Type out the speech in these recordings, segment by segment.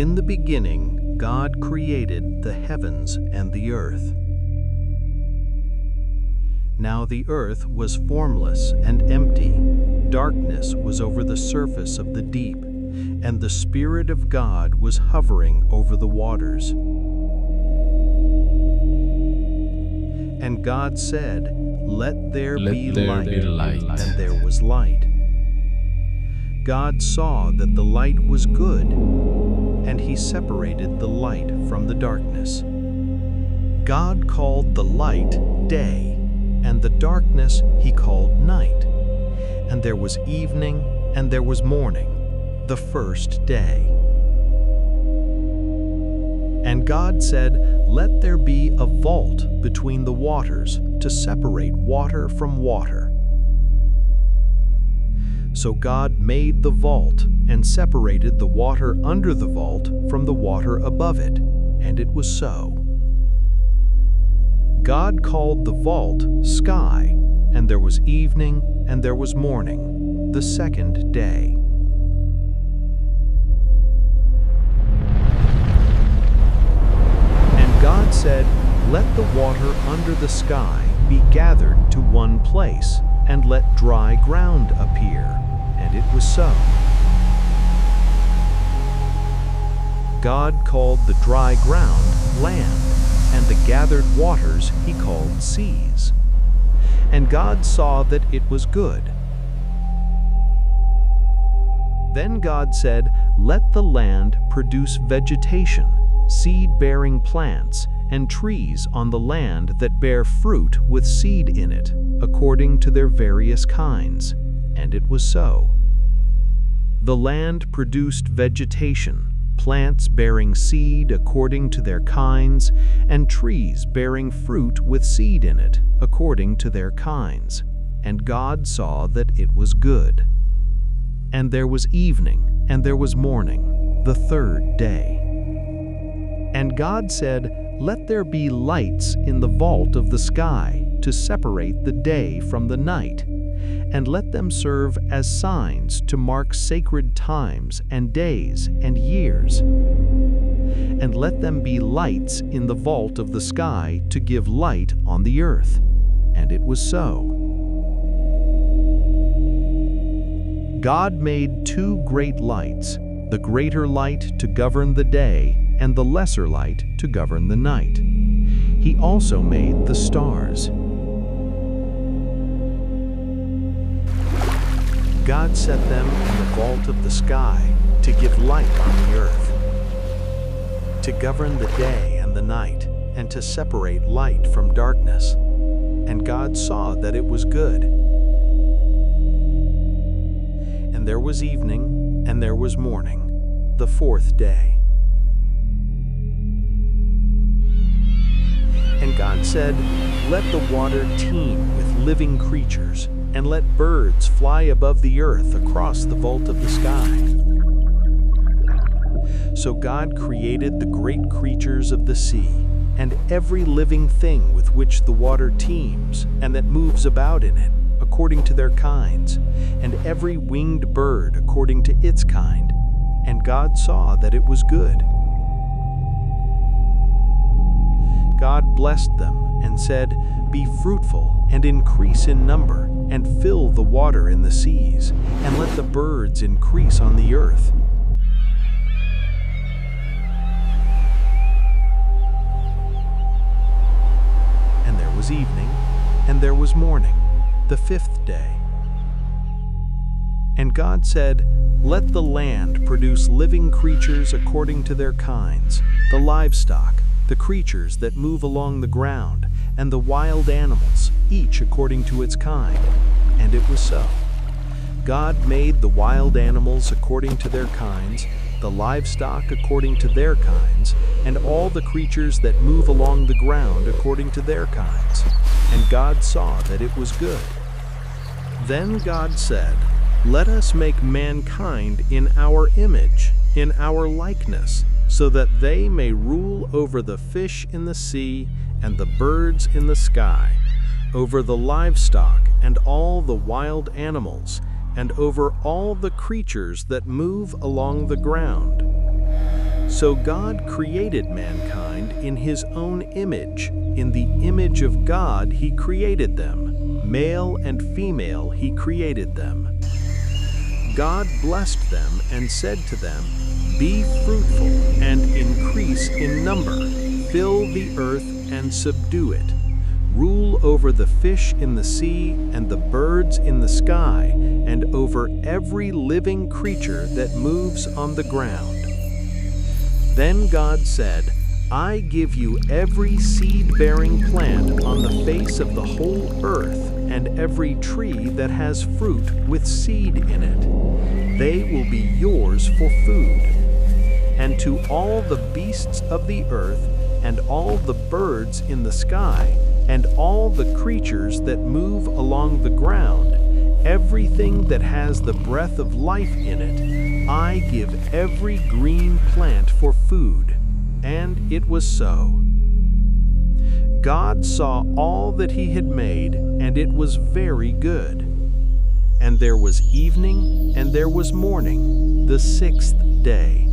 In the beginning, God created the heavens and the earth. Now the earth was formless and empty. Darkness was over the surface of the deep, and the Spirit of God was hovering over the waters. And God said, "Let there be light," and there was light. God saw that the light was good, and He separated the light from the darkness. God called the light day, and the darkness He called night. And there was evening, and there was morning, the first day. And God said, "Let there be a vault between the waters to separate water from water." So God made the vault and separated the water under the vault from the water above it, and it was so. God called the vault sky, and there was evening and there was morning, the second day. And God said, "Let the water under the sky be gathered to one place, and let dry ground appear." And it was so. God called the dry ground land, and the gathered waters He called seas. And God saw that it was good. Then God said, "Let the land produce vegetation, seed-bearing plants, and trees on the land that bear fruit with seed in it, according to their various kinds." And it was so. The land produced vegetation, plants bearing seed according to their kinds, and trees bearing fruit with seed in it, according to their kinds. And God saw that it was good. And there was evening, and there was morning, the third day. And God said, "Let there be lights in the vault of the sky to separate the day from the night, and let them serve as signs to mark sacred times and days and years. And let them be lights in the vault of the sky to give light on the earth." And it was so. God made two great lights, the greater light to govern the day, and the lesser light to govern the night. He also made the stars. God set them in the vault of the sky to give light on the earth, to govern the day and the night, and to separate light from darkness. And God saw that it was good. And there was evening, and there was morning, the fourth day. And God said, "Let the water teem with living creatures, and let birds fly above the earth across the vault of the sky." So God created the great creatures of the sea, and every living thing with which the water teems, and that moves about in it, according to their kinds, and every winged bird according to its kind. And God saw that it was good. God blessed them and said, "Be fruitful and increase in number, and fill the water in the seas, and let the birds increase on the earth." And there was evening, and there was morning, the fifth day. And God said, "Let the land produce living creatures according to their kinds, the livestock, the creatures that move along the ground, and the wild animals, each according to its kind." And it was so. God made the wild animals according to their kinds, the livestock according to their kinds, and all the creatures that move along the ground according to their kinds. And God saw that it was good. Then God said, "Let us make mankind in our image, in our likeness, so that they may rule over the fish in the sea and the birds in the sky, over the livestock and all the wild animals, and over all the creatures that move along the ground." So God created mankind in his own image. In the image of God he created them. Male and female he created them. God blessed them and said to them, "Be fruitful and increase in number. Fill the earth and subdue it. Rule over the fish in the sea and the birds in the sky, and over every living creature that moves on the ground." Then God said, "I give you every seed-bearing plant on the face of the whole earth, and every tree that has fruit with seed in it. They will be yours for food. And to all the beasts of the earth, and all the birds in the sky, and all the creatures that move along the ground, everything that has the breath of life in it, I give every green plant for food." And it was so. God saw all that he had made, and it was very good. And there was evening, and there was morning, the sixth day.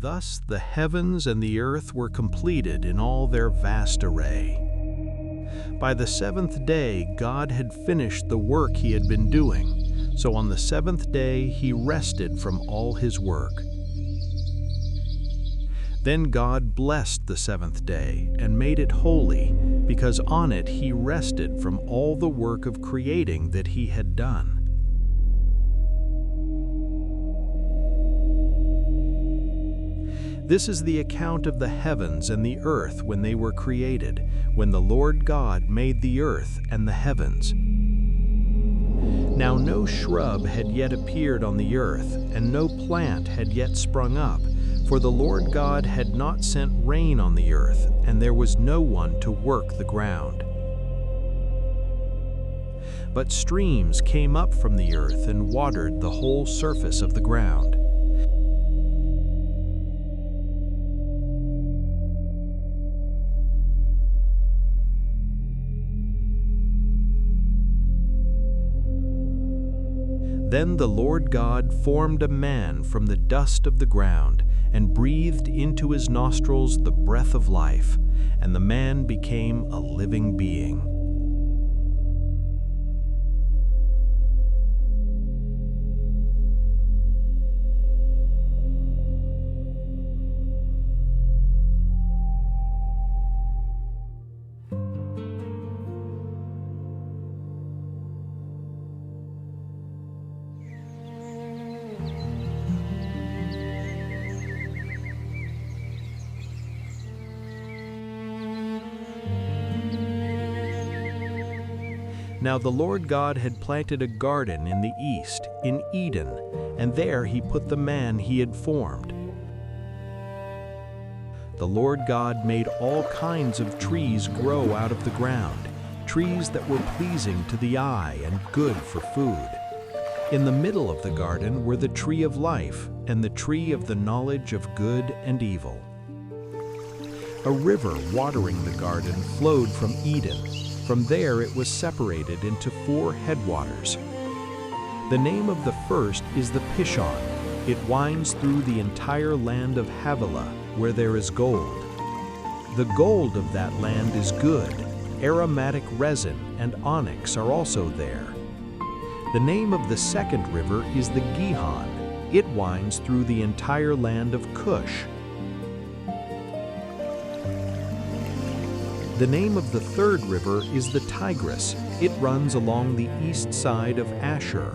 Thus the heavens and the earth were completed in all their vast array. By the seventh day God had finished the work he had been doing, so on the seventh day he rested from all his work. Then God blessed the seventh day and made it holy, because on it he rested from all the work of creating that he had done. This is the account of the heavens and the earth when they were created, when the Lord God made the earth and the heavens. Now no shrub had yet appeared on the earth, and no plant had yet sprung up, for the Lord God had not sent rain on the earth, and there was no one to work the ground. But streams came up from the earth and watered the whole surface of the ground. Then the Lord God formed a man from the dust of the ground, and breathed into his nostrils the breath of life, and the man became a living being. Now the Lord God had planted a garden in the east, in Eden, and there he put the man he had formed. The Lord God made all kinds of trees grow out of the ground, trees that were pleasing to the eye and good for food. In the middle of the garden were the tree of life and the tree of the knowledge of good and evil. A river watering the garden flowed from Eden. From there it was separated into 4 headwaters. The name of the first is the Pishon. It winds through the entire land of Havilah, where there is gold. The gold of that land is good. Aromatic resin and onyx are also there. The name of the second river is the Gihon. It winds through the entire land of Cush. The name of the third river is the Tigris. It runs along the east side of Ashur.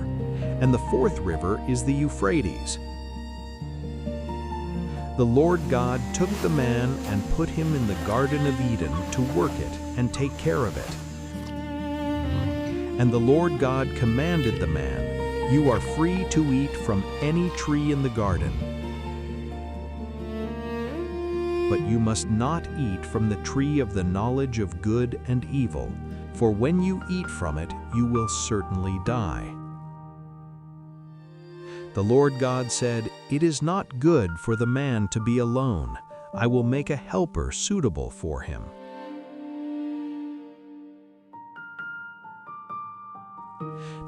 And the fourth river is the Euphrates. The Lord God took the man and put him in the Garden of Eden to work it and take care of it. And the Lord God commanded the man, "You are free to eat from any tree in the garden, but you must not eat from the tree of the knowledge of good and evil, for when you eat from it, you will certainly die." The Lord God said, "It is not good for the man to be alone. I will make a helper suitable for him."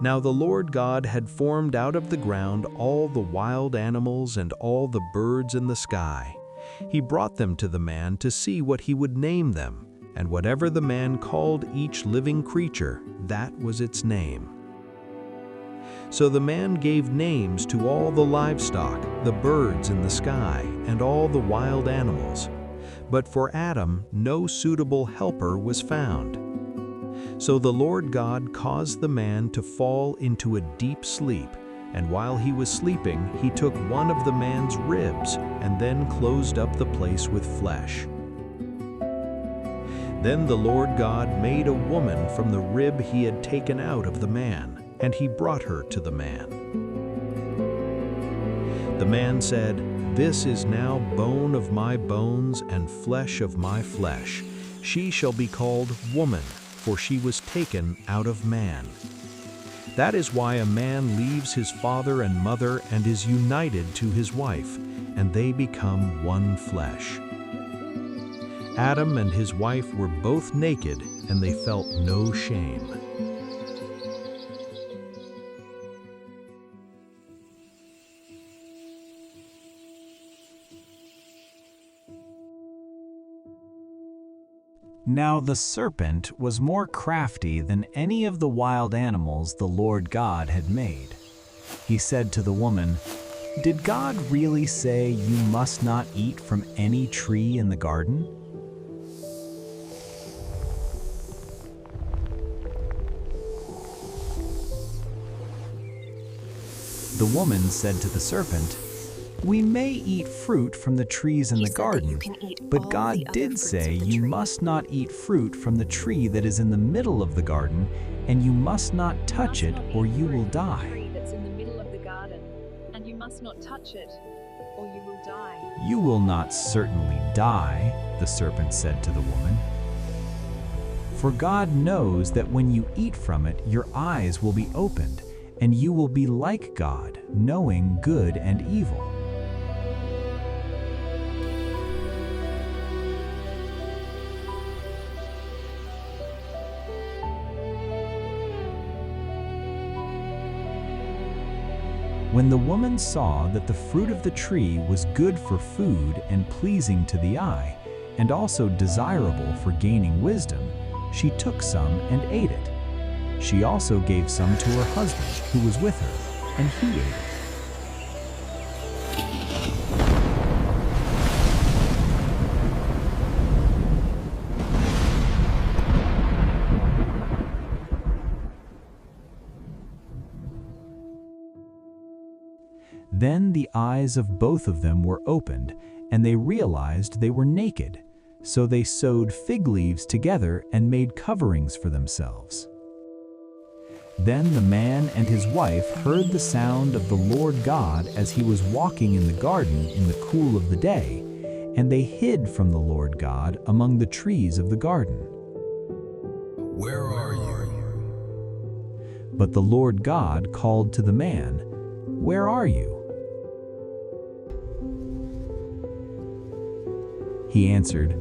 Now the Lord God had formed out of the ground all the wild animals and all the birds in the sky. He brought them to the man to see what he would name them, and whatever the man called each living creature, that was its name. So the man gave names to all the livestock, the birds in the sky, and all the wild animals. But for Adam no suitable helper was found. So the Lord God caused the man to fall into a deep sleep, and while he was sleeping, he took one of the man's ribs and then closed up the place with flesh. Then the Lord God made a woman from the rib he had taken out of the man, and he brought her to the man. The man said, "This is now bone of my bones and flesh of my flesh. She shall be called woman, for she was taken out of man." That is why a man leaves his father and mother and is united to his wife, and they become one flesh. Adam and his wife were both naked, and they felt no shame. Now the serpent was more crafty than any of the wild animals the Lord God had made. He said to the woman, "Did God really say you must not eat from any tree in the garden?" The woman said to the serpent, "We may eat fruit from the trees in the garden, but God did say you must not eat fruit from the tree that is in the middle of the garden, and you must not touch it or you will die." "You will not certainly die," the serpent said to the woman. "For God knows that when you eat from it, your eyes will be opened, and you will be like God, knowing good and evil." When the woman saw that the fruit of the tree was good for food and pleasing to the eye, and also desirable for gaining wisdom, she took some and ate it. She also gave some to her husband who was with her, and he ate it. Then the eyes of both of them were opened, and they realized they were naked. So they sewed fig leaves together and made coverings for themselves. Then the man and his wife heard the sound of the Lord God as he was walking in the garden in the cool of the day, and they hid from the Lord God among the trees of the garden. "Where are you?" But the Lord God called to the man, "Where are you?" He answered,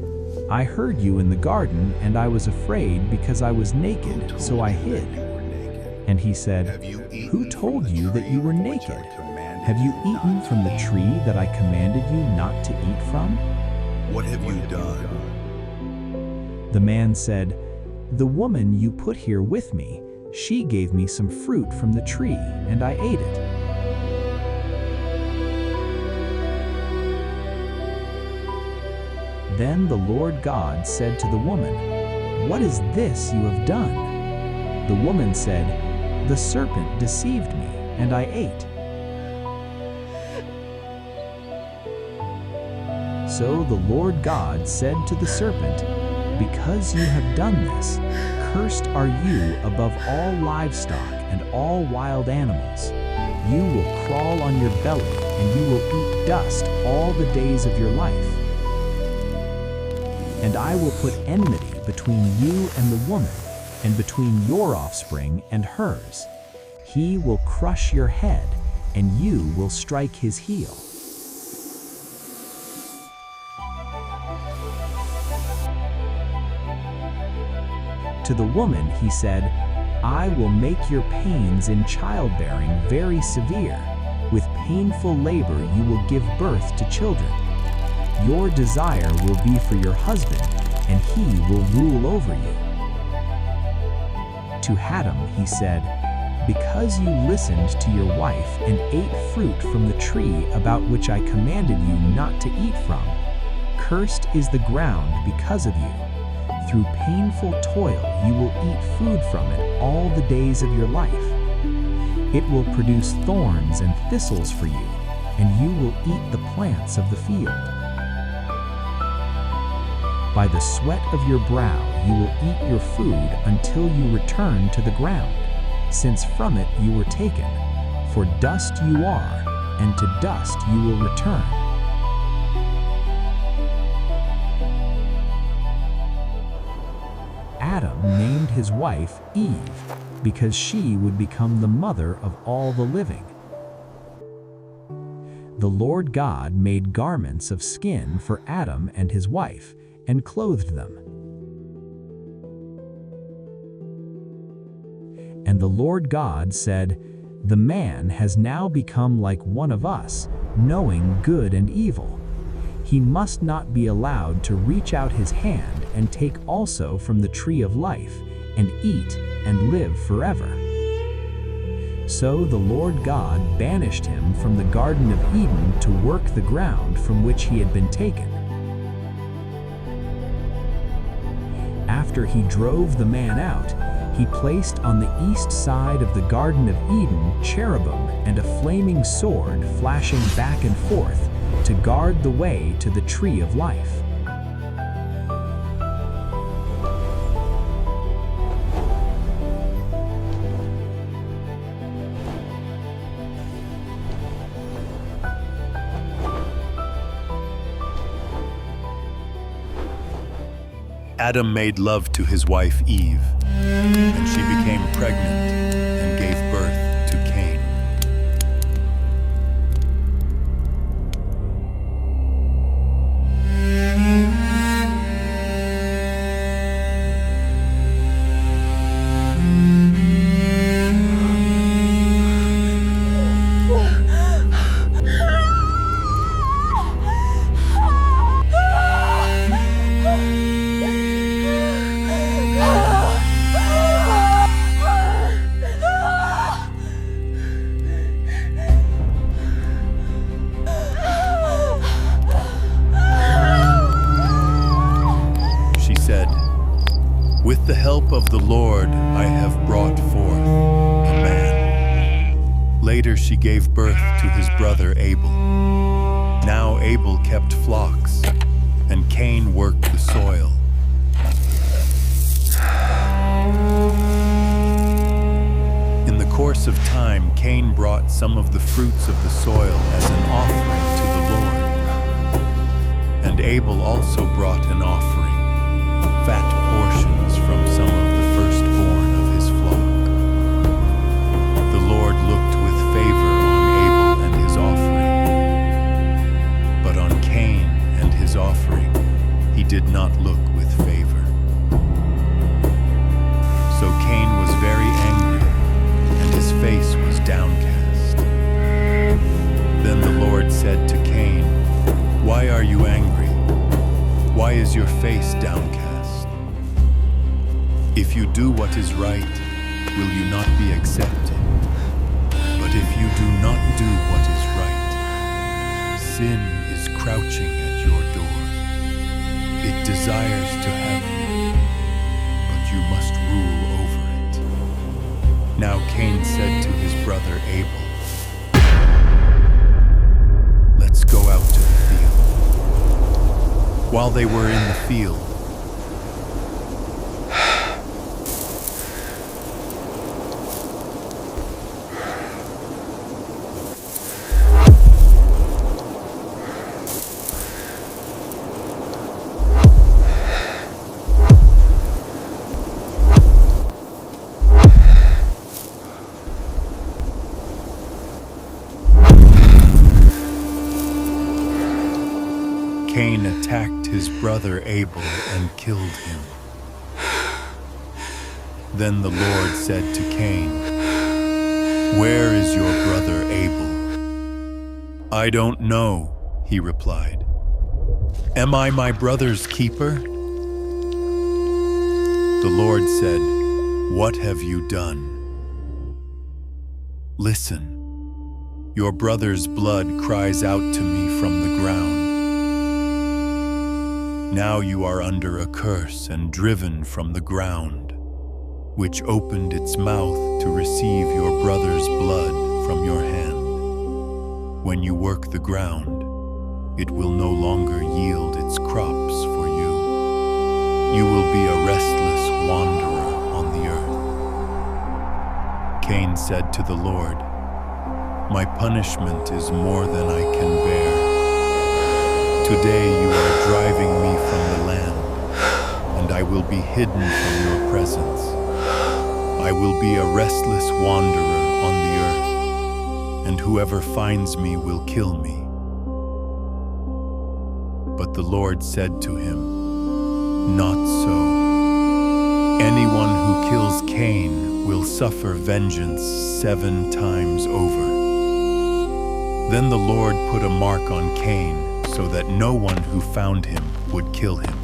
"I heard you in the garden, and I was afraid because I was naked, so I hid." And he said, "Who told you that you were naked? Have you eaten from the tree that I commanded you not to eat from?" "What have you done?" The man said, "The woman you put here with me, she gave me some fruit from the tree, and I ate it." Then the Lord God said to the woman, "What is this you have done?" The woman said, "The serpent deceived me, and I ate." So the Lord God said to the serpent, "Because you have done this, cursed are you above all livestock and all wild animals. You will crawl on your belly, and you will eat dust all the days of your life. And I will put enmity between you and the woman, and between your offspring and hers. He will crush your head, and you will strike his heel." To the woman he said, I will make your pains in childbearing very severe. With painful labor you will give birth to children. Your desire will be for your husband, and he will rule over you." To Adam he said, "Because you listened to your wife and ate fruit from the tree about which I commanded you not to eat from, cursed is the ground because of you. Through painful toil you will eat food from it all the days of your life. It will produce thorns and thistles for you, and you will eat the plants of the field. By the sweat of your brow you will eat your food until you return to the ground, since from it you were taken. For dust you are, and to dust you will return." Adam named his wife Eve, because she would become the mother of all the living. The Lord God made garments of skin for Adam and his wife, and clothed them. And the Lord God said, "The man has now become like one of us, knowing good and evil. He must not be allowed to reach out his hand and take also from the tree of life, and eat and live forever." So the Lord God banished him from the Garden of Eden to work the ground from which he had been taken. After he drove the man out, he placed on the east side of the Garden of Eden cherubim and a flaming sword flashing back and forth to guard the way to the tree of life. Adam made love to his wife Eve, and she became pregnant and gave birth to Cain. With the help of the Lord, I have brought forth a man. Later she gave birth to his brother Abel. Now Abel kept flocks, and Cain worked the soil. In the course of time, Cain brought some of the fruits of the soil as an offering to the Lord. And Abel also brought an offering, fat portions from some of the firstborn of his flock. The Lord looked with favor on Abel and his offering, but on Cain and his offering he did not look with favor. So Cain was very angry, and his face was downcast. Then the Lord said to Cain, "Why are you angry? Why is your face downcast? If you do what is right, will you not be accepted? But if you do not do what is right, sin is crouching at your door. It desires to have you, but you must rule over it." Now Cain said to his brother Abel, "Let's go out to the field." While they were in the field, Cain attacked his brother Abel and killed him. Then the Lord said to Cain, "Where is your brother Abel?" "I don't know," he replied. "Am I my brother's keeper?" The Lord said, "What have you done?" "Listen, your brother's blood cries out to me from the ground. Now you are under a curse and driven from the ground, which opened its mouth to receive your brother's blood from your hand. When you work the ground, it will no longer yield its crops for you. You will be a restless wanderer on the earth." Cain said to the Lord, "My punishment is more than I can bear. Today you are driving me from the land, and I will be hidden from your presence. I will be a restless wanderer on the earth, and whoever finds me will kill me." But the Lord said to him, "Not so. Anyone who kills Cain will suffer vengeance 7 times over." Then the Lord put a mark on Cain so that no one who found him would kill him.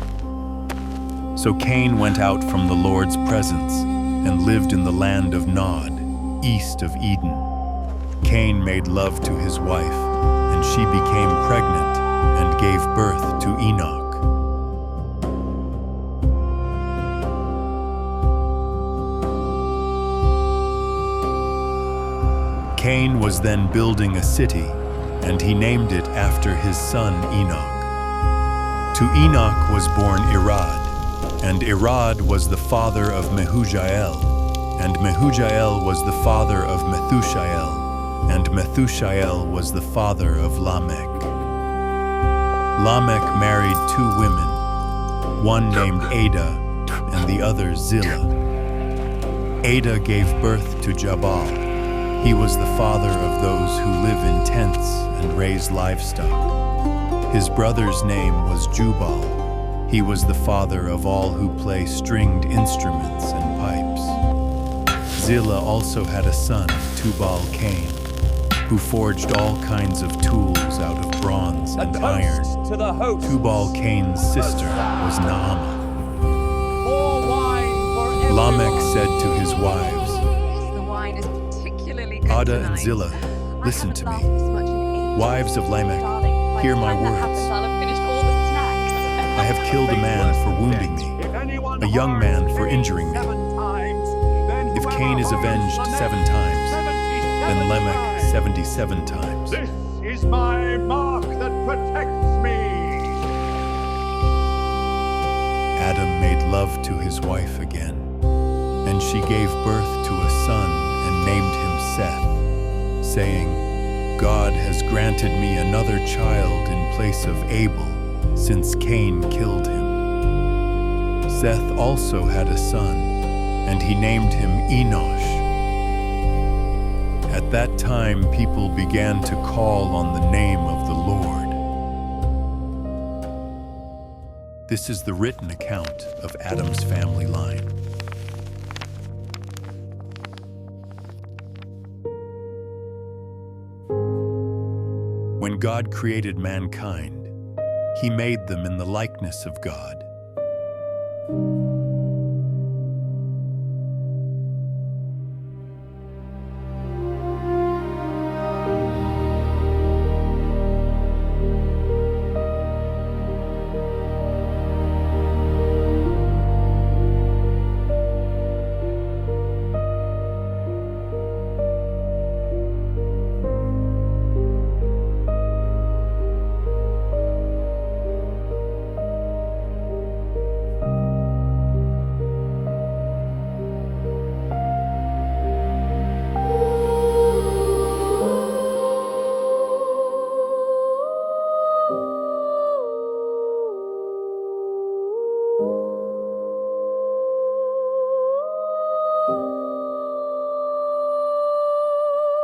So Cain went out from the Lord's presence and lived in the land of Nod, east of Eden. Cain made love to his wife, and she became pregnant and gave birth to Enoch. Cain was then building a city, and he named it after his son Enoch. To Enoch was born Irad, and Irad was the father of Mehujael, and Mehujael was the father of Methushael, and Methushael was the father of Lamech. Lamech married 2 women, one named Ada and the other Zillah. Ada gave birth to Jabal. He was the father of those who live in tents and raise livestock. His brother's name was Jubal. He was the father of all who play stringed instruments and pipes. Zillah also had a son, Tubal-Cain, who forged all kinds of tools out of bronze and iron. Tubal-Cain's sister was Naamah. Lamech said to his wives, "Ada and Zillah, listen to me. Wives of Lamech, hear my words. I have killed a man for wounding me, a young man for injuring me. If Cain is avenged 7 times, then Lamech 77 times. This is my mark that protects me." Adam made love to his wife again, and she gave birth to a son and named him Seth, saying, "God has granted me another child in place of Abel, since Cain killed him." Seth also had a son, and he named him Enosh. At that time, people began to call on the name of the Lord. This is the written account of Adam's family line. When God created mankind, He made them in the likeness of God.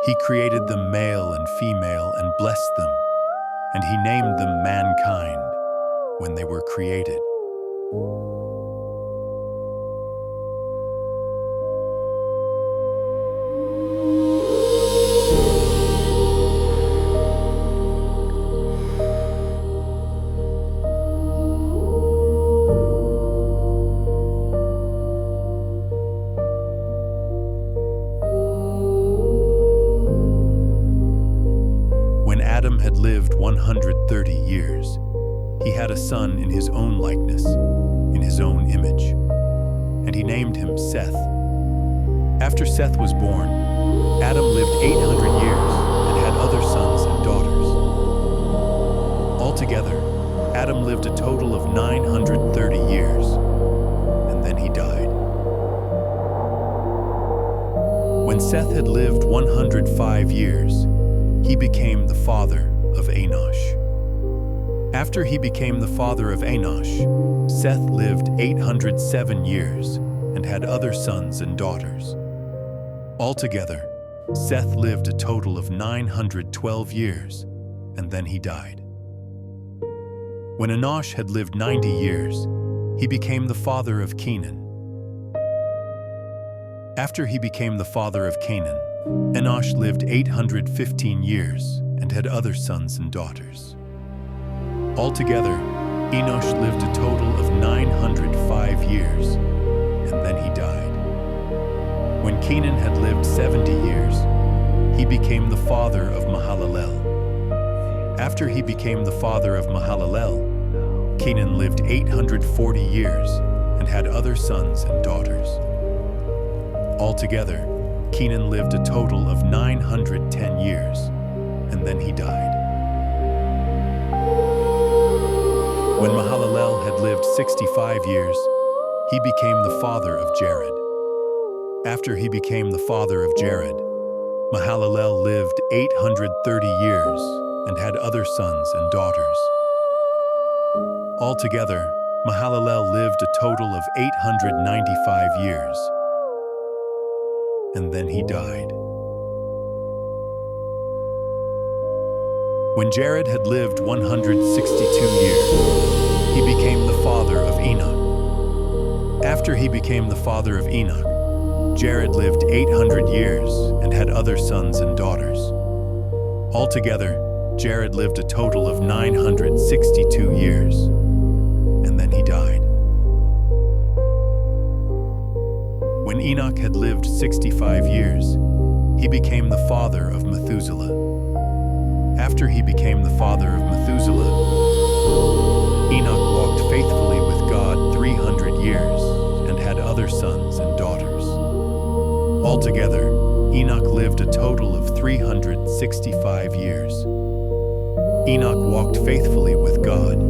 He created them male and female and blessed them, and He named them mankind when they were created. Adam had lived 130 years, he had a son in his own likeness, in his own image, and he named him Seth. After Seth was born, Adam lived 800 years and had other sons and daughters. Altogether, Adam lived a total of 930 years, and then he died. When Seth had lived 105 years, he became the father of Enosh. After he became the father of Enosh, Seth lived 807 years and had other sons and daughters. Altogether, Seth lived a total of 912 years, and then he died. When Enosh had lived 90 years, he became the father of Canaan. After he became the father of Canaan, Enosh lived 815 years and had other sons and daughters. Altogether, Enosh lived a total of 905 years, and then he died. When Canaan had lived 70 years, he became the father of Mahalalel. After he became the father of Mahalalel, Canaan lived 840 years and had other sons and daughters. Altogether, Canaan lived a total of 910 years, and then he died. When Mahalalel had lived 65 years, he became the father of Jared. After he became the father of Jared, Mahalalel lived 830 years and had other sons and daughters. Altogether, Mahalalel lived a total of 895 years, and then he died. When Jared had lived 162 years, he became the father of Enoch. After he became the father of Enoch, Jared lived 800 years and had other sons and daughters. Altogether, Jared lived a total of 962 years, and then he died. When Enoch had lived 65 years, he became the father of Methuselah. After he became the father of Methuselah, Enoch walked faithfully with God 300 years and had other sons and daughters. Altogether, Enoch lived a total of 365 years. Enoch walked faithfully with God.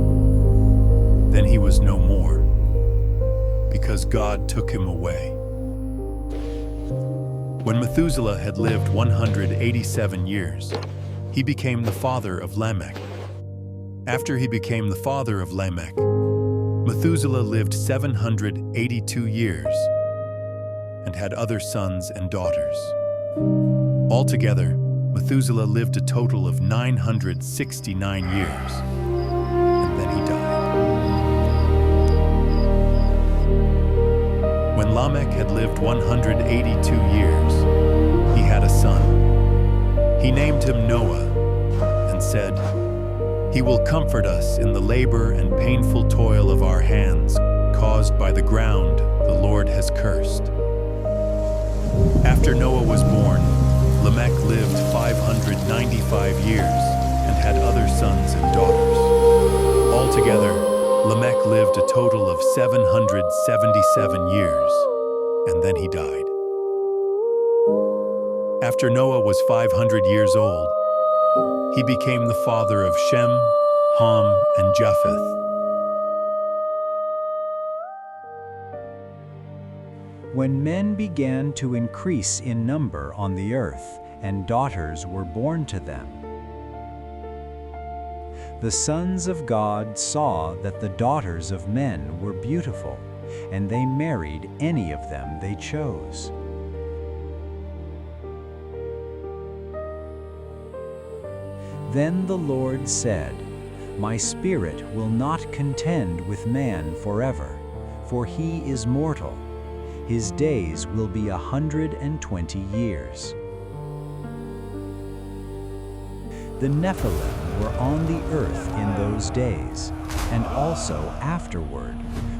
Then he was no more, because God took him away. When Methuselah had lived 187 years, he became the father of Lamech. After he became the father of Lamech, Methuselah lived 782 years and had other sons and daughters. Altogether, Methuselah lived a total of 969 years, and then he died. When Lamech had lived 182 years, he had a son. He named him Noah and said, "He will comfort us in the labor and painful toil of our hands, caused by the ground the Lord has cursed." After Noah was born, Lamech lived 595 years and had other sons and daughters. Altogether, Lamech lived a total of 777 years, and then he died. After Noah was 500 years old, he became the father of Shem, Ham, and Japheth. When men began to increase in number on the earth, and daughters were born to them, the sons of God saw that the daughters of men were beautiful, and they married any of them they chose. Then the Lord said, "My spirit will not contend with man forever, for he is mortal. His days will be 120 years." The Nephilim were on the earth in those days, and also afterward,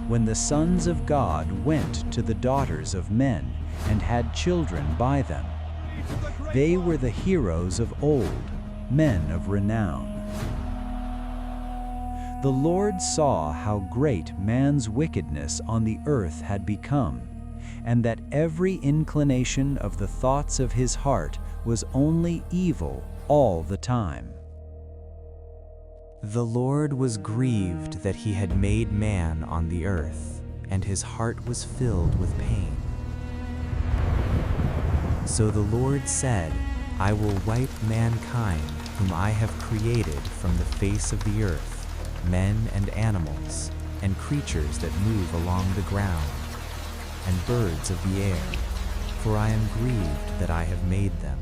when the sons of God went to the daughters of men and had children by them. They were the heroes of old, men of renown. The Lord saw how great man's wickedness on the earth had become, and that every inclination of the thoughts of his heart was only evil all the time. The Lord was grieved that he had made man on the earth, and his heart was filled with pain. So the Lord said, I will wipe mankind, whom I have created from the face of the earth, men and animals, and creatures that move along the ground, and birds of the air, for I am grieved that I have made them.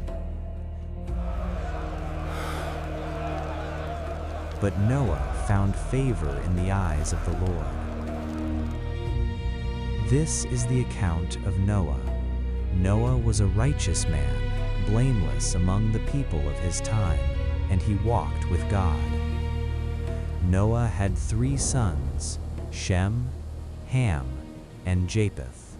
But Noah found favor in the eyes of the Lord. This is the account of Noah. Noah was a righteous man, blameless among the people of his time, and he walked with God. Noah had 3 sons, Shem, Ham, and Japheth.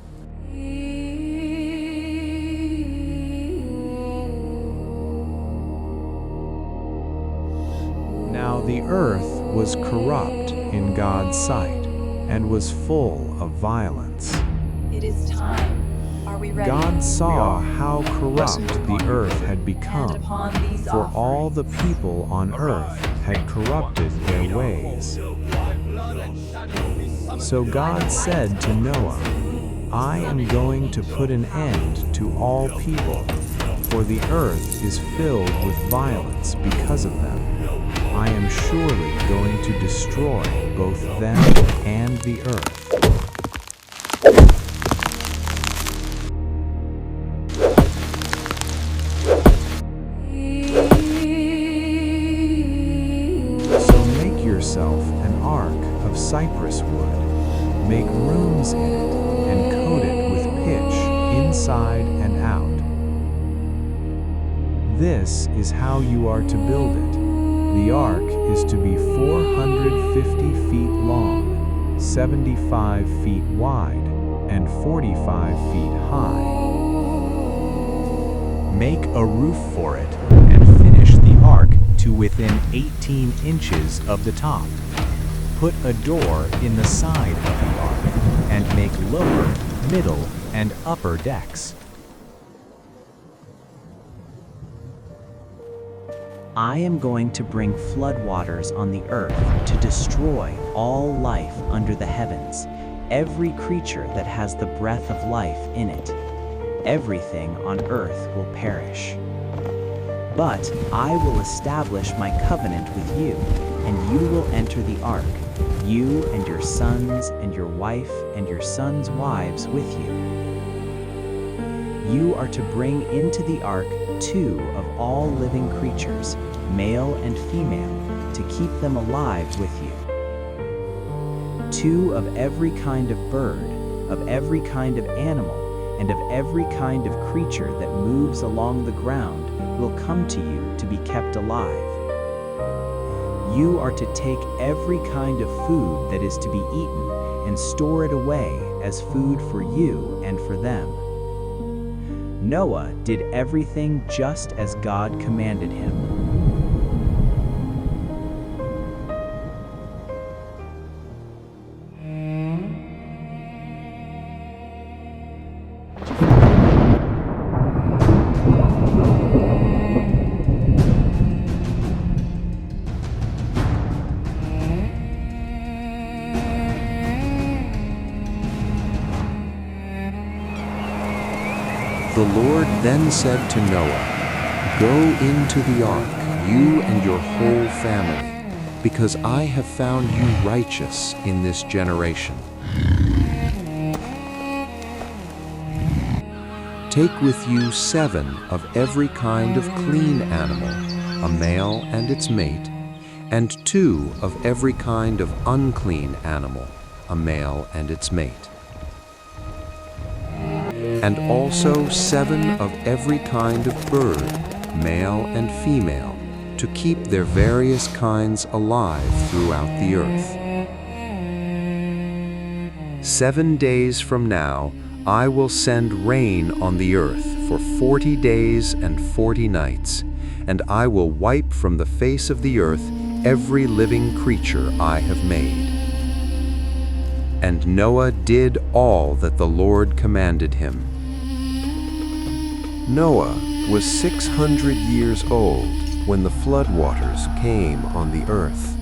Now the earth was corrupt in God's sight, and was full of violence. It is time. Are we ready? God saw how corrupt the earth had And become, upon these for all offerings, the people on earth had corrupted their ways. So God said to Noah, I am going to put an end to all people, for the earth is filled with violence because of them. I am surely going to destroy both them and the earth. So make yourself an ark of cypress wood. Make rooms in it and coat it with pitch inside and out. This is how you are to build it. The ark is to be 450 feet long, 75 feet wide, and 45 feet high. Make a roof for it, and finish the ark to within 18 inches of the top. Put a door in the side of the ark, and make lower, middle, and upper decks. I am going to bring floodwaters on the earth to destroy all life under the heavens, every creature that has the breath of life in it. Everything on earth will perish. But I will establish my covenant with you, and you will enter the ark, you and your sons and your wife and your sons' wives with you. You are to bring into the ark 2 of all living creatures, male and female, to keep them alive with you. 2 of every kind of bird, of every kind of animal, and of every kind of creature that moves along the ground will come to you to be kept alive. You are to take every kind of food that is to be eaten and store it away as food for you and for them. Noah did everything just as God commanded him. The Lord then said to Noah, Go into the ark, you and your whole family, because I have found you righteous in this generation. Take with you 7 of every kind of clean animal, a male and its mate, and 2 of every kind of unclean animal, a male and its mate. And also 7 of every kind of bird, male and female, to keep their various kinds alive throughout the earth. 7 days from now, I will send rain on the earth for 40 days and 40 nights, and I will wipe from the face of the earth every living creature I have made. And Noah did all that the Lord commanded him. Noah was 600 years old when the floodwaters came on the earth.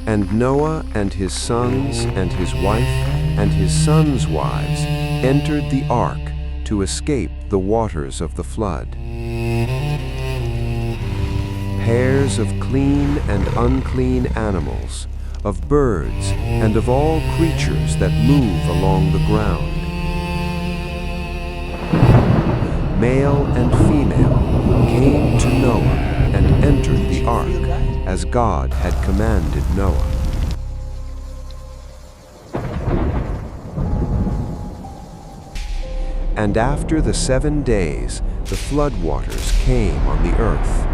And Noah and his sons and his wife and his sons' wives entered the ark to escape the waters of the flood. Pairs of clean and unclean animals, of birds and of all creatures that move along the ground. Male and female came to Noah and entered the ark, as God had commanded Noah. And after the 7 days, the floodwaters came on the earth.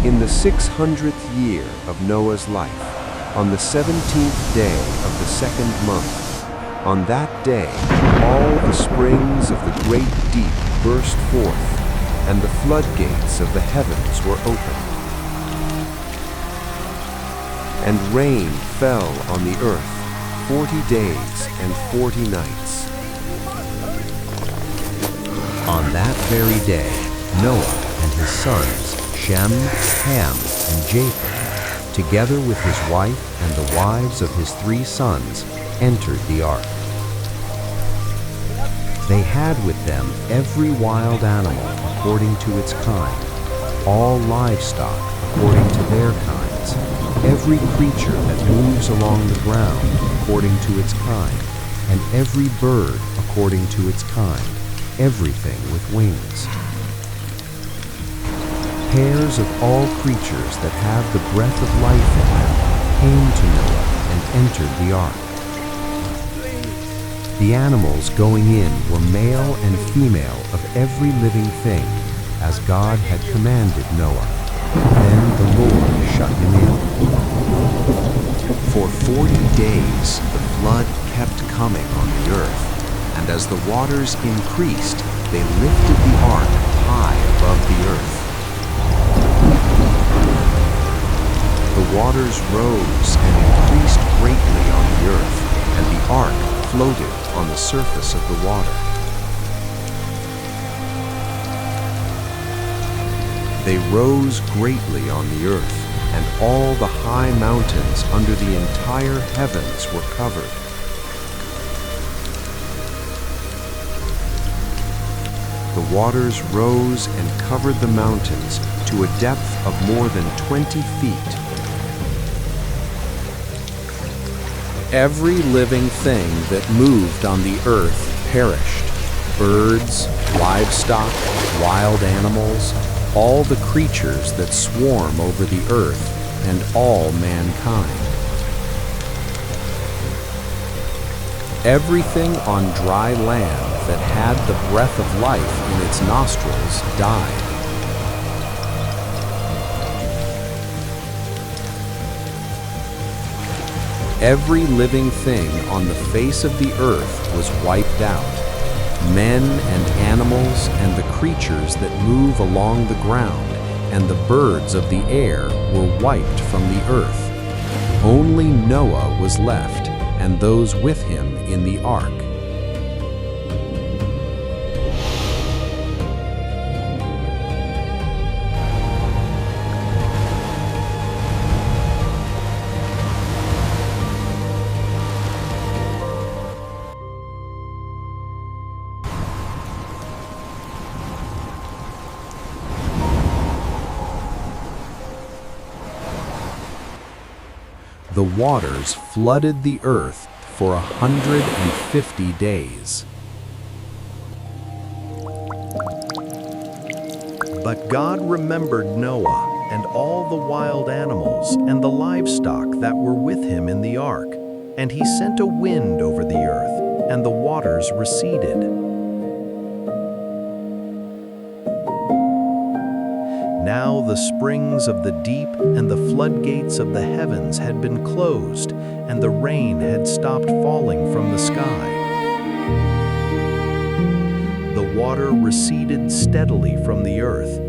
In the 600th year of Noah's life, on the 17th day of the 2nd month, on that day, all the springs of the great deep burst forth, and the floodgates of the heavens were opened. And rain fell on the earth 40 days and 40 nights. On that very day, Noah and his sons, Shem, Ham, and Japheth, together with his wife and the wives of his 3 sons, entered the ark. They had with them every wild animal according to its kind, all livestock according to their kinds, every creature that moves along the ground according to its kind, and every bird according to its kind, everything with wings. Pairs of all creatures that have the breath of life in them came to Noah and entered the ark. The animals going in were male and female of every living thing, as God had commanded Noah. Then the Lord shut him in. For 40 days the flood kept coming on the earth, and as the waters increased, they lifted the ark high above the earth. The waters rose and increased greatly on the earth, and the ark floated on the surface of the water. They rose greatly on the earth, and all the high mountains under the entire heavens were covered. The waters rose and covered the mountains to a depth of more than 20 feet. Every living thing that moved on the earth perished. Birds, livestock, wild animals, all the creatures that swarm over the earth, and all mankind. Everything on dry land that had the breath of life in its nostrils died. Every living thing on the face of the earth was wiped out. Men and animals and the creatures that move along the ground and the birds of the air were wiped from the earth. Only Noah was left, and those with him in the ark. The waters flooded the earth for 150 days. But God remembered Noah and all the wild animals and the livestock that were with him in the ark, and he sent a wind over the earth, and the waters receded. Now the springs of the deep and the floodgates of the heavens had been closed, and the rain had stopped falling from the sky. water receded steadily from the earth.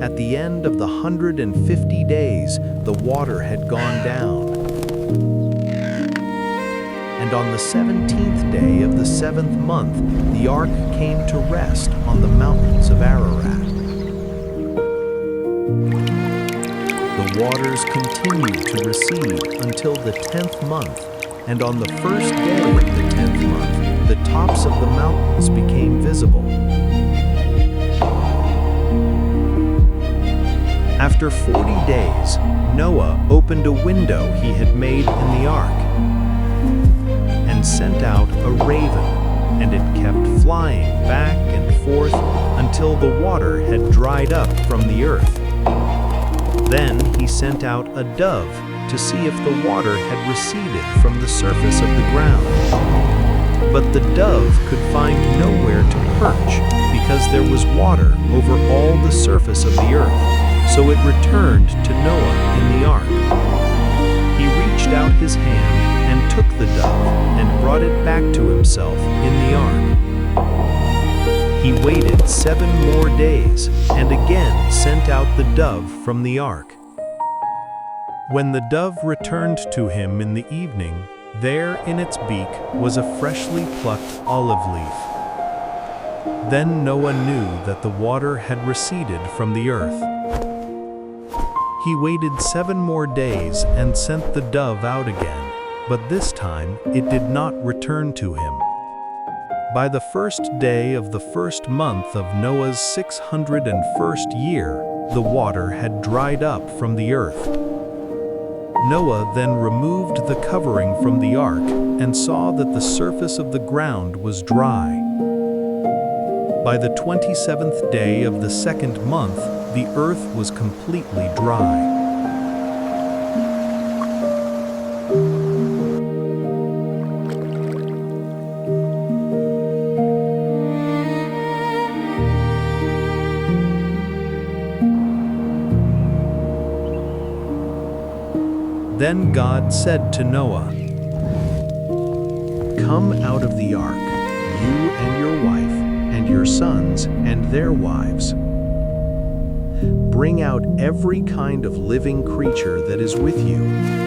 At the end of the 150 days, the water had gone down. And on the 17th day of the 7th month, the ark came to rest on the mountains of Ararat. The waters continued to recede until the 10th month, and on the first day of the 10th month, the tops of the mountains became visible. After 40 days, Noah opened a window he had made in the ark and sent out a raven, and it kept flying back and forth until the water had dried up from the earth. Then he sent out a dove to see if the water had receded from the surface of the ground. But the dove could find nowhere to perch because there was water over all the surface of the earth, so it returned to Noah in the ark. He reached out his hand and took the dove and brought it back to himself in the ark. He waited 7 more days and again sent out the dove from the ark. When the dove returned to him in the evening, there in its beak was a freshly plucked olive leaf. Then Noah knew that the water had receded from the earth. He waited 7 more days and sent the dove out again, but this time it did not return to him. By the first day of the first month of Noah's 601st year, the water had dried up from the earth. Noah then removed the covering from the ark and saw that the surface of the ground was dry. By the 27th day of the 2nd month, the earth was completely dry. Then God said to Noah, "Come out of the ark, you and your wife, and your sons and their wives. Bring out every kind of living creature that is with you,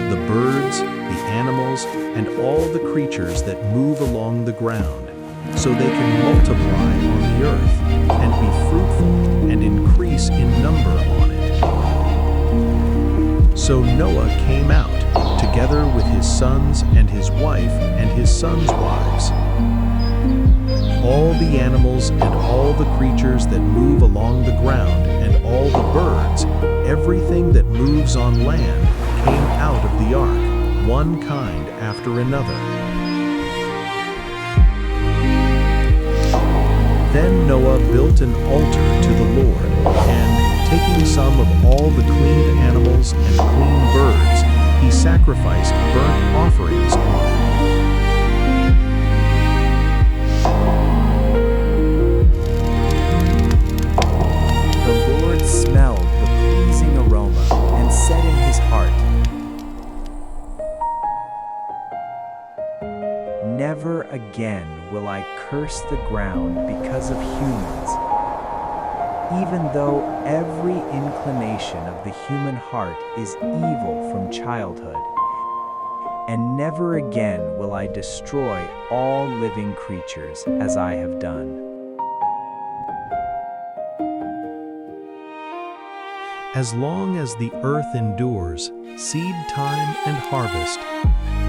the birds, the animals, and all the creatures that move along the ground, so they can multiply on the earth, and be fruitful and increase in number on it." So Noah came out, together with his sons and his wife and his sons' wives. All the animals and all the creatures that move along the ground and all the birds, everything that moves on land, came out of the ark, one kind after another. Then Noah built an altar to the Lord, and, taking some of all the clean animals and clean birds, he sacrificed burnt offerings on it. The Lord smelled the pleasing aroma and said in his heart, "Never again will I curse the ground because of humans. Even though every inclination of the human heart is evil from childhood, and never again will I destroy all living creatures as I have done." As long as the earth endures, seed time and harvest,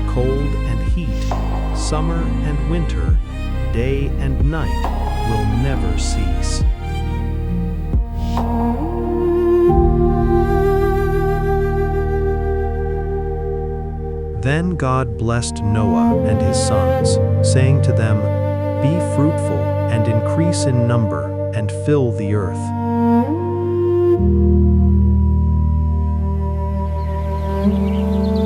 cold and heat, summer and winter, day and night will never cease. Then God blessed Noah and his sons, saying to them, "Be fruitful and increase in number, and fill the earth."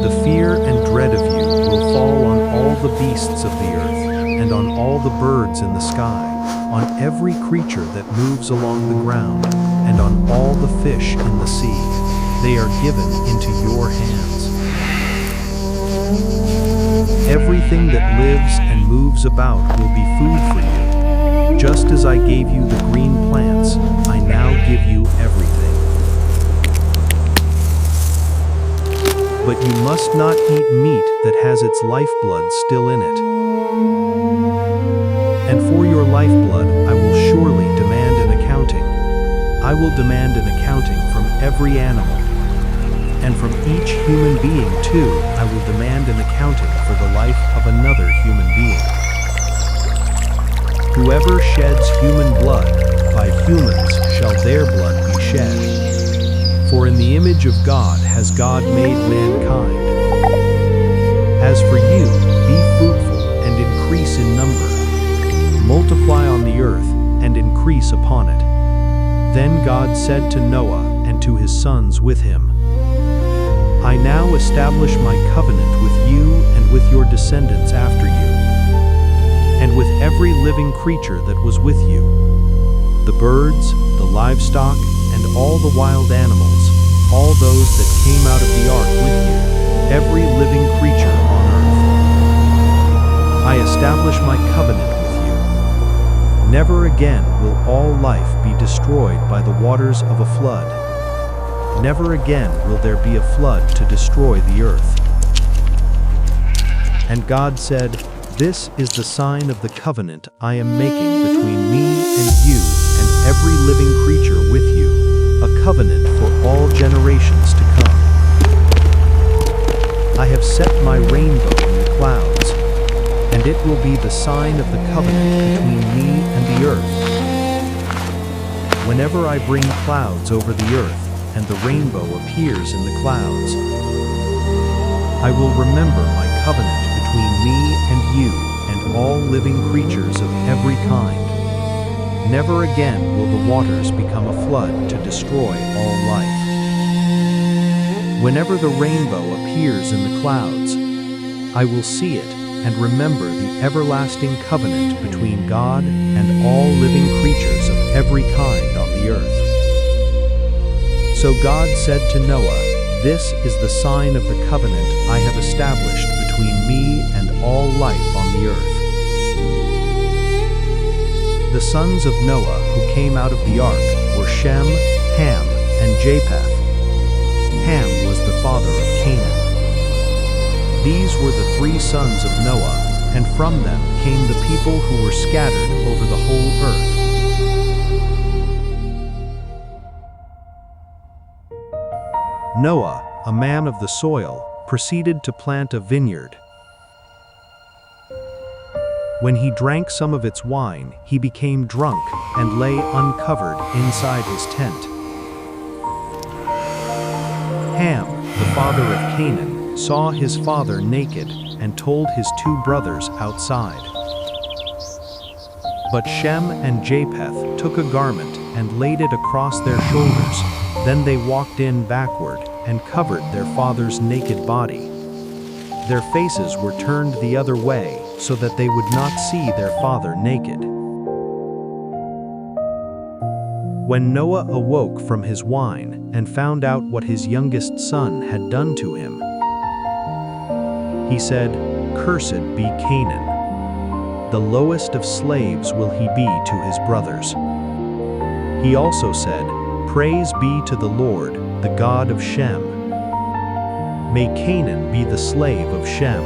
The fear and dread of you will fall on all the beasts of the earth, and on all the birds in the sky, on every creature that moves along the ground, and on all the fish in the sea. They are given into your hands. Everything that lives and moves about will be food for you. Just as I gave you the green plants, I now give you everything. But you must not eat meat that has its lifeblood still in it. And for your lifeblood I will surely demand an accounting. I will demand an accounting from every animal. And from each human being too, I will demand an accounting for the life of another human being. Whoever sheds human blood, by humans shall their blood be shed. For in the image of God has God made mankind. As for you, be fruitful and increase in number. Multiply on the earth and increase upon it. Then God said to Noah and to his sons with him, I now establish my covenant with you and with your descendants after you, and with every living creature that was with you, the birds, the livestock, and all the wild animals, all those that came out of the ark with you, every living creature on earth. I establish my covenant with you. Never again will all life be destroyed by the waters of a flood. Never again will there be a flood to destroy the earth. And God said, This is the sign of the covenant I am making between me and you and every living creature with you, a covenant for all generations to come. I have set my rainbow in the clouds, and it will be the sign of the covenant between me and the earth. Whenever I bring clouds over the earth, and the rainbow appears in the clouds, I will remember my covenant between me and you and all living creatures of every kind. Never again will the waters become a flood to destroy all life. Whenever the rainbow appears in the clouds, I will see it and remember the everlasting covenant between God and all living creatures of every kind on the earth. So God said to Noah, This is the sign of the covenant I have established between me and all life on the earth. The sons of Noah who came out of the ark were Shem, Ham, and Japheth. Ham was the father of Canaan. These were the three sons of Noah, and from them came the people who were scattered over the whole earth. Noah, a man of the soil, proceeded to plant a vineyard. When he drank some of its wine, he became drunk and lay uncovered inside his tent. Ham, the father of Canaan, saw his father naked and told his two brothers outside. But Shem and Japheth took a garment and laid it across their shoulders. Then they walked in backward and covered their father's naked body. Their faces were turned the other way so that they would not see their father naked. When Noah awoke from his wine and found out what his youngest son had done to him, he said, Cursed be Canaan. The lowest of slaves will he be to his brothers. He also said, Praise be to the Lord, the God of Shem. May Canaan be the slave of Shem.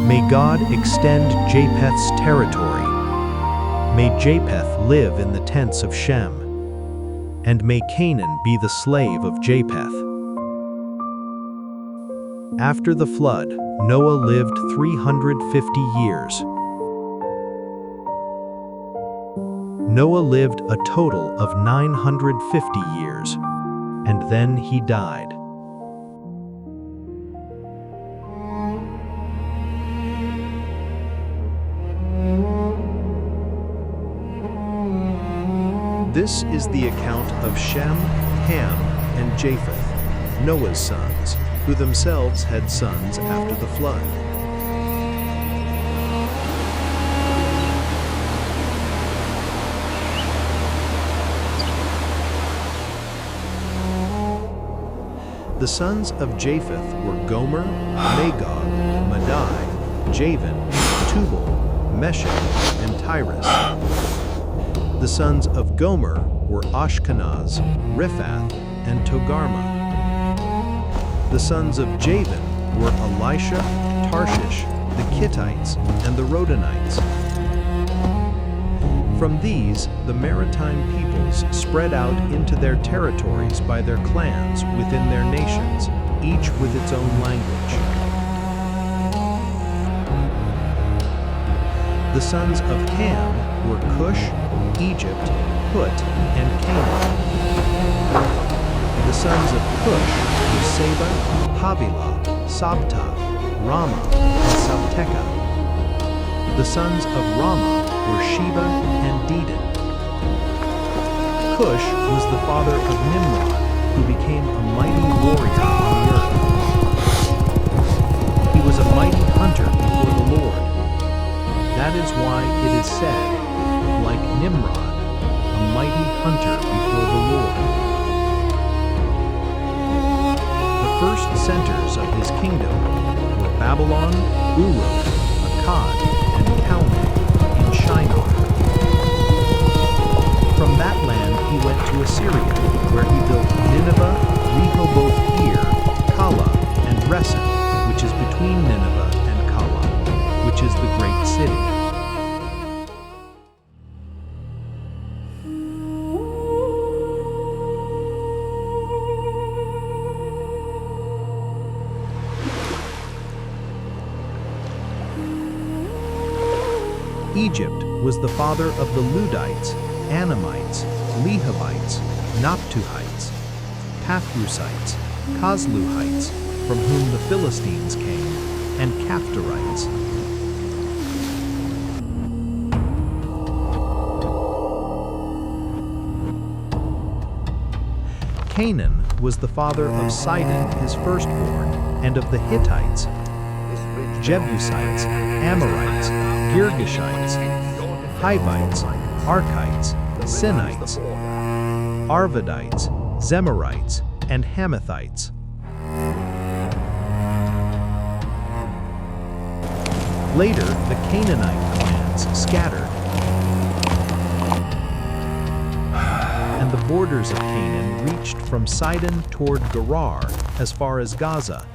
May God extend Japheth's territory. May Japheth live in the tents of Shem. And may Canaan be the slave of Japheth. After the flood, Noah lived 350 years. Noah lived a total of 950 years, and then he died. This is the account of Shem, Ham, and Japheth, Noah's sons, who themselves had sons after the flood. The sons of Japheth were Gomer, Magog, Madai, Javan, Tubal, Meshech, and Tyrus. The sons of Gomer were Ashkenaz, Riphath, and Togarmah. The sons of Javan were Elisha, Tarshish, the Kittites, and the Rodanites. From these, the maritime peoples spread out into their territories by their clans within their nations, each with its own language. The sons of Ham were Cush, Egypt, Put, and Canaan. The sons of Cush were Seba, Havilah, Sabta, Rama, and Sabteca. The sons of Rama were Sheba and Dedan. Cush was the father of Nimrod, who became a mighty warrior on the earth. He was a mighty hunter before the Lord. That is why it is said, like Nimrod, a mighty hunter before the Lord. The first centers of his kingdom were Babylon, Uruk, Akkad, and Calneh in Shinar. From that land he went to Assyria, where he built Nineveh, Rehoboth-ir, Calah, and Resen, which is between Nineveh and Calah, which is the great city. Egypt was the father of the Ludites, Anamites, Lehabites, Naptuhites, Pathrusites, Kozluhites, from whom the Philistines came, and Caphtorites. Canaan was the father of Sidon, his firstborn, and of the Hittites, Jebusites, Amorites, Girgashites, Hivites, Archites, Sinites, Arvadites, Zemarites, and Hamathites. Later, the Canaanite clans scattered, and the borders of Canaan reached from Sidon toward Gerar as far as Gaza,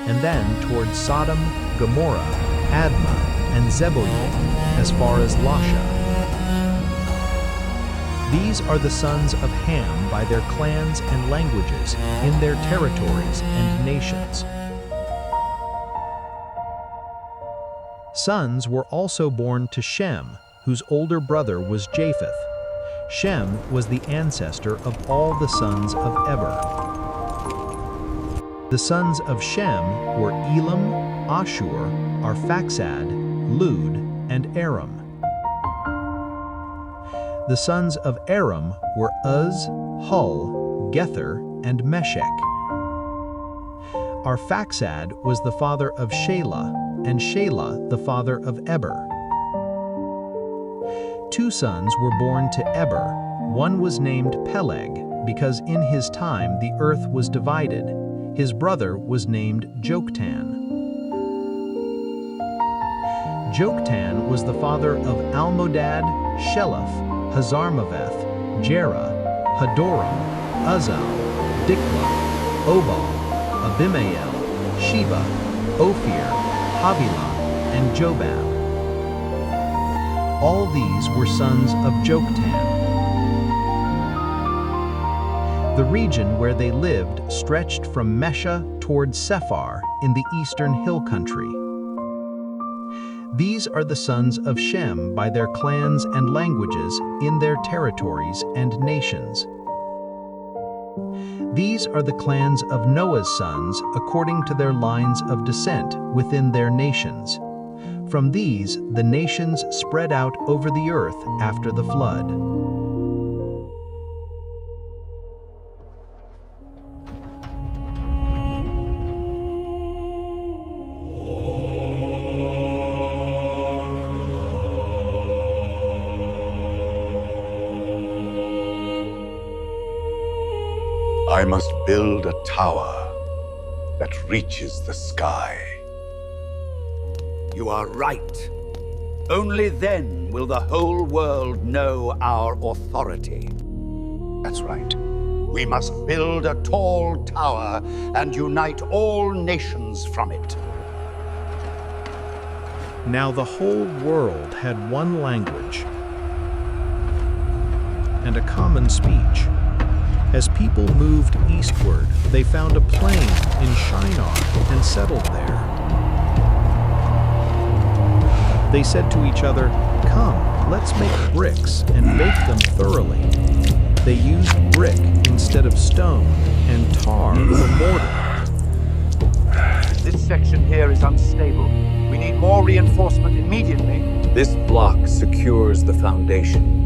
and then toward Sodom, Gomorrah, Admah, and Zeboiim as far as Lasha. These are the sons of Ham by their clans and languages, in their territories and nations. Sons were also born to Shem, whose older brother was Japheth. Shem was the ancestor of all the sons of Eber. The sons of Shem were Elam, Ashur, Arphaxad, Lud, and Aram. The sons of Aram were Uz, Hul, Gether, and Meshech. Arphaxad was the father of Shelah, and Shelah the father of Eber. Two sons were born to Eber. One was named Peleg, because in his time the earth was divided. His brother was named Joktan. Joktan was the father of Almodad, Sheleph, Hazarmaveth, Jerah, Hadoram, Uzal, Dikla, Obal, Abimael, Sheba, Ophir, Havilah, and Jobab. All these were sons of Joktan. The region where they lived stretched from Mesha toward Sephar in the eastern hill country. These are the sons of Shem by their clans and languages in their territories and nations. These are the clans of Noah's sons according to their lines of descent within their nations. From these, the nations spread out over the earth after the flood. I must build a tower that reaches the sky. You are right. Only then will the whole world know our authority. That's right. We must build a tall tower and unite all nations from it. Now the whole world had one language and a common speech. As people moved eastward, they found a plain in Shinar and settled there. They said to each other, "Come, let's make bricks and bake them thoroughly." They used brick instead of stone and tar for mortar. This section here is unstable. We need more reinforcement immediately. This block secures the foundation.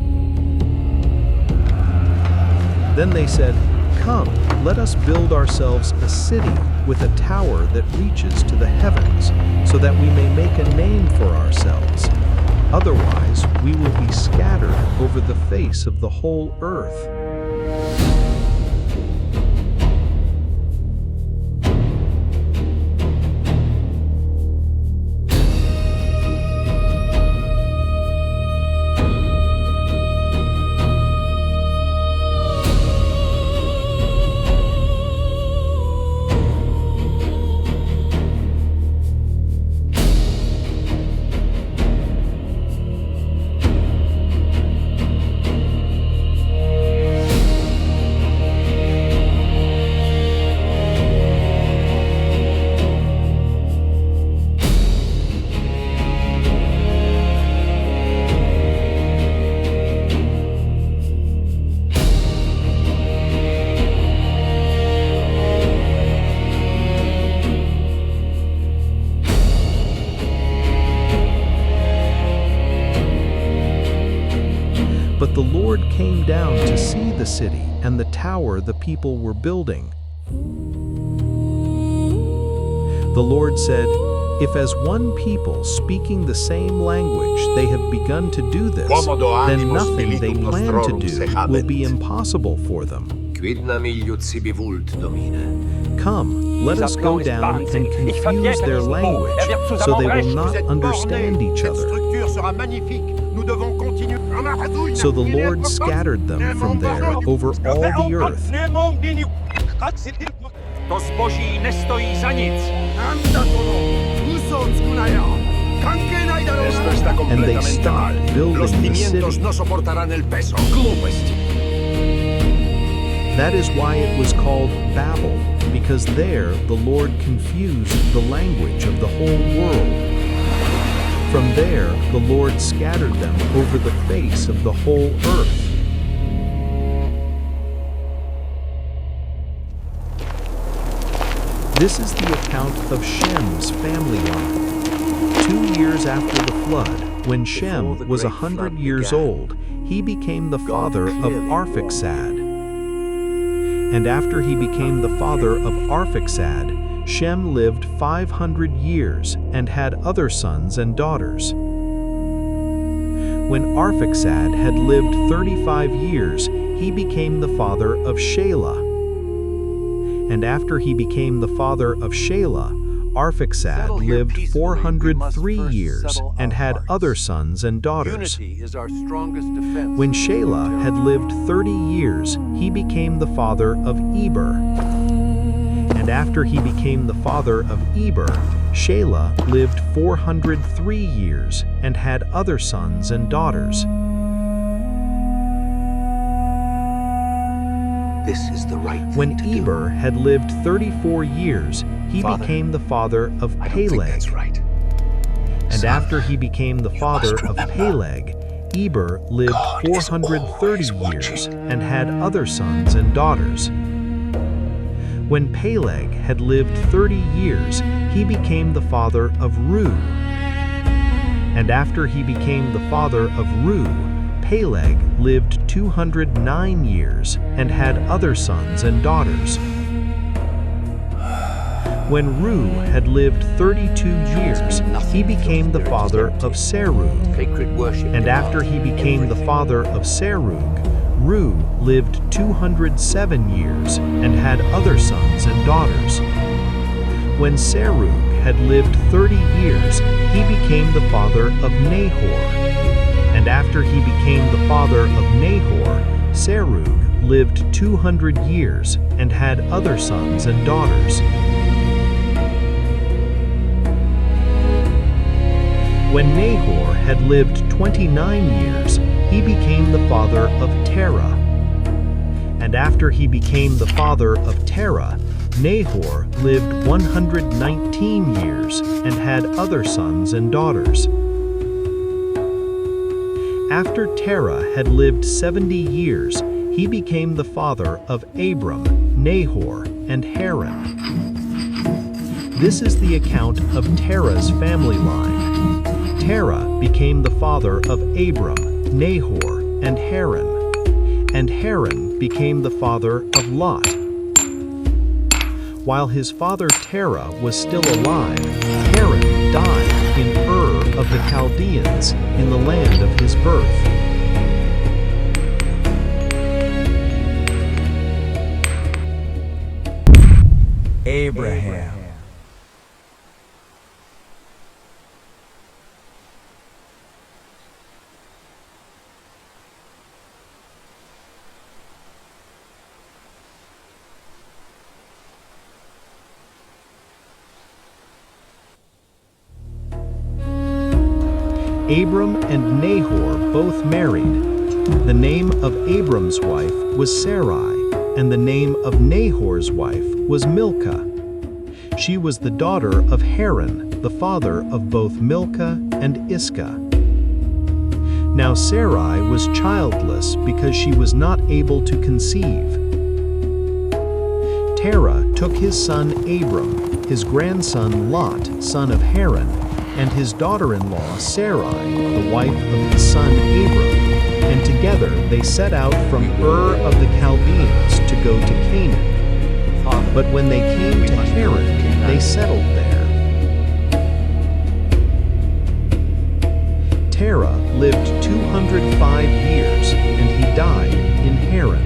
Then they said, "Come, let us build ourselves a city with a tower that reaches to the heavens, so that we may make a name for ourselves. Otherwise, we will be scattered over the face of the whole earth." But the Lord came down to see the city and the tower the people were building. The Lord said, "If as one people speaking the same language they have begun to do this, then nothing they plan to do will be impossible for them. Come, let us go down and confuse their language, so they will not understand each other." So the Lord scattered them from there over all the earth. And they stopped building the city. That is why it was called Babel, because there the Lord confused the language of the whole world. From there, the Lord scattered them over the face of the whole earth. This is the account of Shem's family line. 2 years after the flood, when Shem was 100 years old, he became the father of Arphaxad. And after he became the father of Arphaxad, Shem lived 500 years and had other sons and daughters. When Arphaxad had lived 35 years, he became the father of Shelah. And after he became the father of Shelah, Arphaxad lived 403 years and had other sons and daughters. When Shelah had lived 30 years, he became the father of Eber. And after he became the father of Eber, Shelah lived 403 years and had other sons and daughters. This is the right thing When to do. Eber had lived 34 years, he became the father of I don't think Peleg. that's right. And Son, after he became the father must of remember. Peleg, Eber lived God is 430 always years watching. and had other sons and daughters. When Peleg had lived 30 years, he became the father of Reu. And after he became the father of Reu, Peleg lived 209 years and had other sons and daughters. When Reu had lived 32 years, he became the father of Serug. Sacred worship. And after he became the father of Serug, Reu lived 207 years and had other sons and daughters. When Serug had lived 30 years, he became the father of Nahor. And And after he became the father of Nahor, Serug lived 200 years and had other sons and daughters. When Nahor had lived 29 years, he became the father of Terah. And after he became the father of Terah, Nahor lived 119 years and had other sons and daughters. After Terah had lived 70 years, he became the father of Abram, Nahor, and Haran. This is the account of Terah's family line. Terah became the father of Abram, Nahor, and Haran. And Haran became the father of Lot. While his father Terah was still alive, Haran died in Ur of the Chaldeans, in the land of his birth. Abraham. Abram and Nahor both married. The name of Abram's wife was Sarai, and the name of Nahor's wife was Milcah. She was the daughter of Haran, the father of both Milcah and Iscah. Now Sarai was childless because she was not able to conceive. Terah took his son Abram, his grandson Lot, son of Haran, and his daughter-in-law Sarai, the wife of his son Abram, and together they set out from Ur of the Chaldeans to go to Canaan. But when they came to Haran, they settled there. Terah lived 205 years, and he died in Haran.